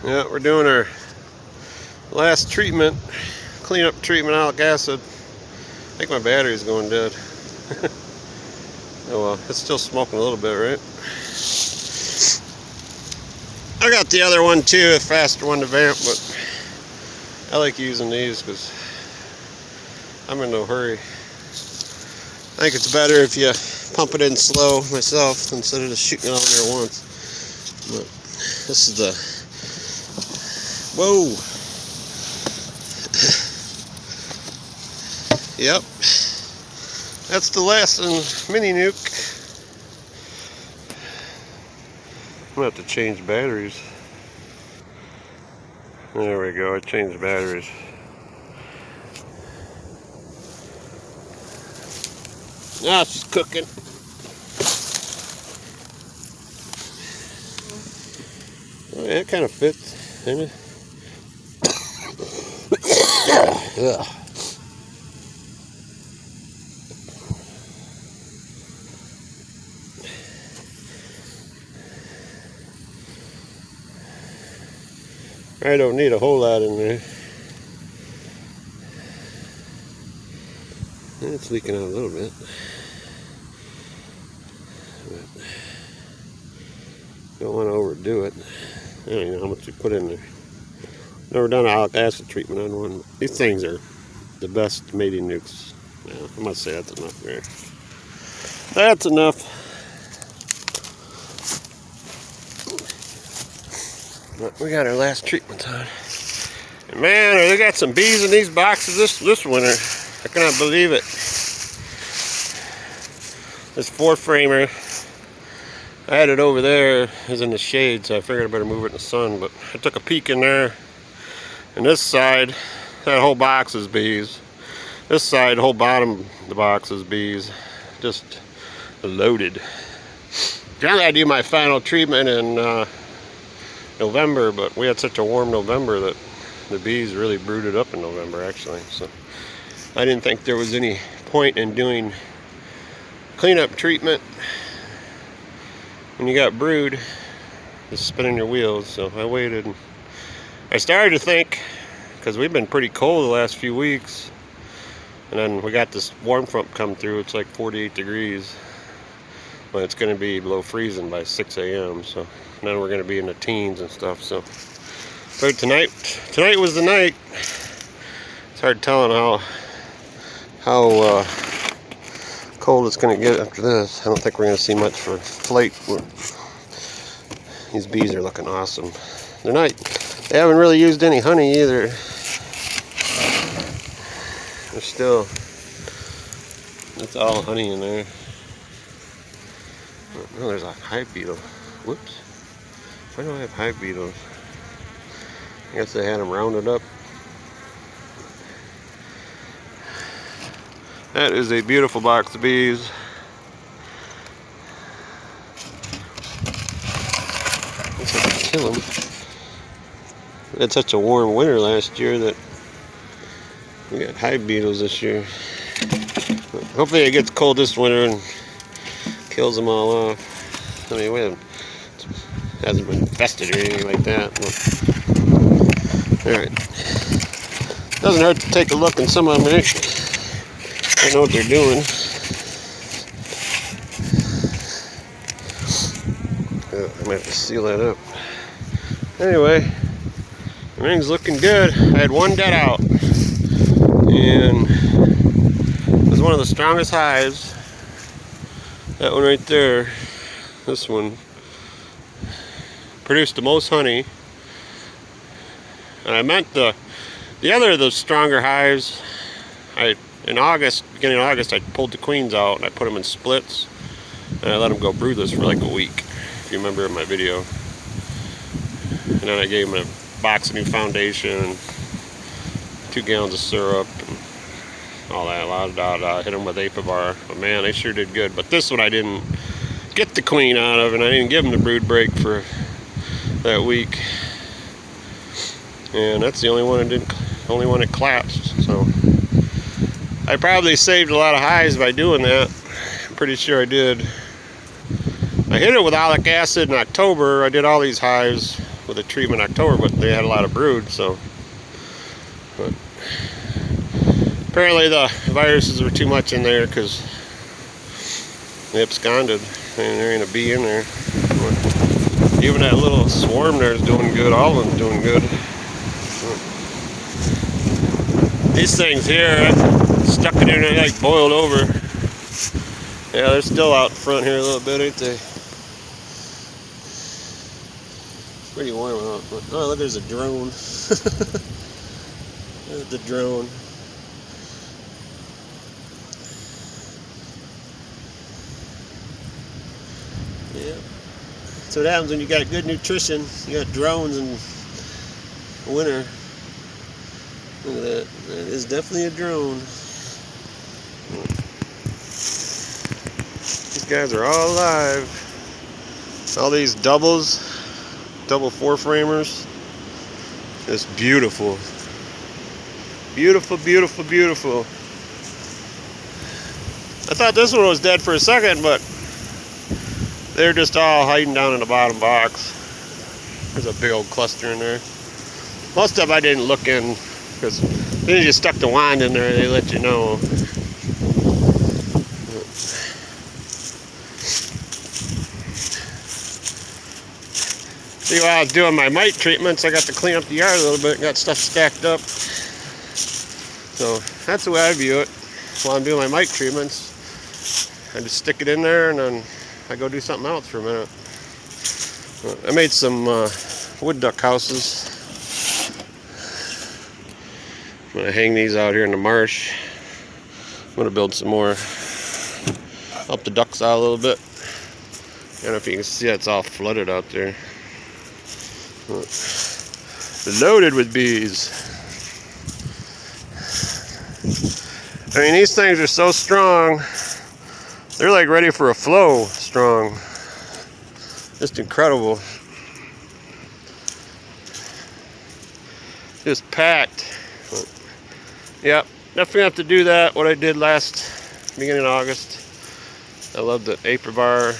Yeah, we're doing our last treatment, cleanup treatment, allic acid. I think my battery's going dead. Oh well, it's still smoking a little bit, right? I got the other one too, a faster one to vamp, but I like using these because I'm in no hurry. I think it's better if you pump it in slow myself instead of just shooting it out there once. But this is the whoa. Yep. That's the lyson mini nuke. I'm gonna have to change batteries. There we go, I changed batteries. Now she's cooking. Oh, yeah, it kind of fits, doesn't it? Yeah. I don't need a whole lot in there. It's leaking out a little bit. But don't want to overdo it. I don't even know how much you put in there. Never done an allic acid treatment on one. These things are the best mating nukes. Yeah, I must say that's enough there. That's enough. But we got our last treatment on. And man, they got some bees in these boxes this winter. I cannot believe it. This 4-framer, I had it over there, it was in the shade, so I figured I better move it in the sun. But I took a peek in there, and this side, that whole box is bees. This side, the whole bottom of the box is bees. Just loaded. Generally, I do my final treatment in November, but we had such a warm November that the bees really brooded up in November, actually. So I didn't think there was any point in doing cleanup treatment when you got brood, just spinning your wheels. So I waited. I started to think, because we've been pretty cold the last few weeks, and then we got this warm front come through. It's like 48 degrees, but it's going to be below freezing by 6 a.m. So then we're going to be in the teens and stuff. So but tonight was the night. It's hard telling how cold it's going to get after this. I don't think we're going to see much for flight. These bees are looking awesome. They haven't really used any honey either. They're still, it's all honey in there. Oh, there's a hive beetle. Whoops. Why do I have hive beetles? I guess they had them rounded up. That is a beautiful box of bees. Looks like I kill them. We had such a warm winter last year that we got hive beetles this year. But hopefully it gets cold this winter and kills them all off. I mean, it hasn't been infested or anything like that. Alright. Doesn't hurt to take a look in some of them. I know what they're doing. I might have to seal that up. Anyway, everything's looking good. I had one dead out, and it was one of the strongest hives. That one right there, this one, produced the most honey. And I meant the other of those stronger hives. In August, beginning of August, I pulled the queens out and I put them in splits, and I let them go broodless for like a week, if you remember in my video. And then I gave them a box of new foundation, 2 gallons of syrup, and all that, hit them with Apivar. But man, they sure did good. But this one I didn't get the queen out of, and I didn't give them the brood break for that week. And that's the only one that collapsed. So I probably saved a lot of hives by doing that. I'm pretty sure I did. I hit it with allic acid in October. I did all these hives with a treatment in October, but they had a lot of brood, so. But apparently the viruses were too much in there because they absconded and there ain't a bee in there. But even that little swarm there is doing good. All of them doing good. These things here, I stuck it in there like boiled over. Yeah, they're still out front here a little bit, ain't they? Pretty warm out. Oh, look, there's a drone. There's the drone. Yeah. That's what happens when you got good nutrition. You got drones in the winter. Look at that. That is definitely a drone. These guys are all alive. All these double four-framers. It's beautiful. Beautiful, beautiful, beautiful. I thought this one was dead for a second, but they're just all hiding down in the bottom box. There's a big old cluster in there. Most of them I didn't look in because then you just stuck the wand in there and they let you know. See, while I was doing my mite treatments, I got to clean up the yard a little bit and got stuff stacked up. So that's the way I view it. While I'm doing my mite treatments, I just stick it in there and then I go do something else for a minute. I made some wood duck houses. I'm going to hang these out here in the marsh. I'm going to build some more. Help the ducks out a little bit. I don't know if you can see, it's all flooded out there. Loaded with bees. I mean, these things are so strong. They're like ready for a flow strong. Just incredible. Just packed. But, yep, definitely have to do that. What I did beginning of August. I love the apron bar.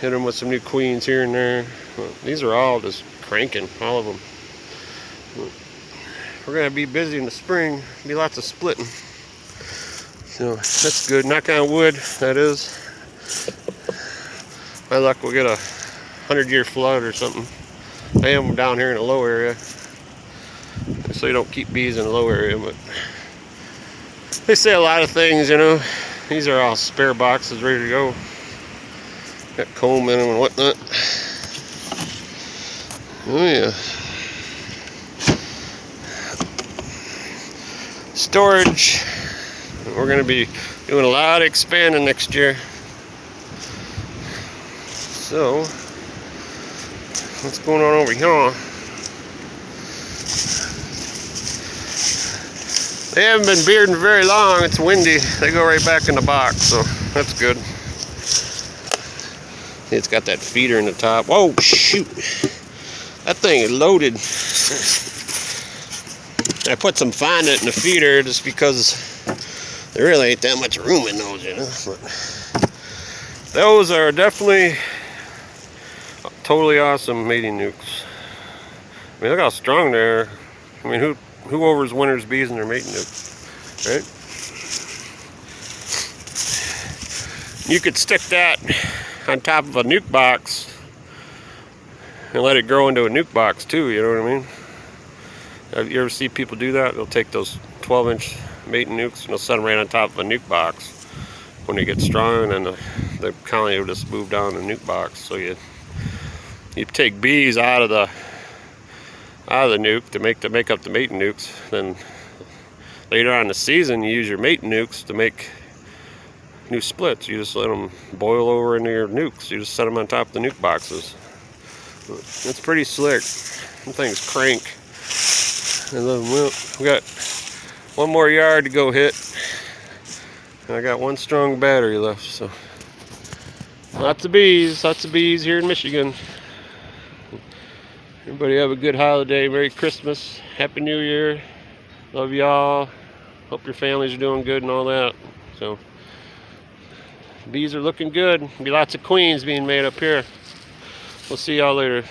Hit them with some new queens here and there. Well, these are all just cranking, all of them. We're going to be busy in the spring. Be lots of splitting. So that's good. Knock on wood, that is. My luck, we'll get a 100-year flood or something. I am down here in a low area, so you don't keep bees in a low area. But they say a lot of things, you know. These are all spare boxes ready to go. Got comb in them and whatnot. Oh yeah. Storage. We're going to be doing a lot of expanding next year. So, what's going on over here? They haven't been bearding very long. It's windy. They go right back in the box, so that's good. It's got that feeder in the top. Whoa, shoot. That thing is loaded. I put some fondant in the feeder just because there really ain't that much room in those, you know. But those are definitely totally awesome mating nukes. I mean, look how strong they are. I mean, who overs winter's bees in their mating nukes, right? You could stick that on top of a nuke box and let it grow into a nuke box too, you know what I mean? Have you ever see people do that? They'll take those 12-inch mating nukes and they'll set them right on top of a nuke box when they get strong, and then the colony will just move down the nuke box. So you take bees out of the nuke to make up the mating nukes. Then later on in the season, you use your mating nukes to make new splits. You just let them boil over into your nukes. You just set them on top of the nuke boxes. It's pretty slick. Them things crank. I love them. Well, we got one more yard to go hit. I got one strong battery left, so lots of bees here in Michigan. Everybody have a good holiday. Merry Christmas. Happy New Year. Love y'all. Hope your families are doing good and all that. So Bees are looking good. Be lots of queens being made up here. We'll see y'all later.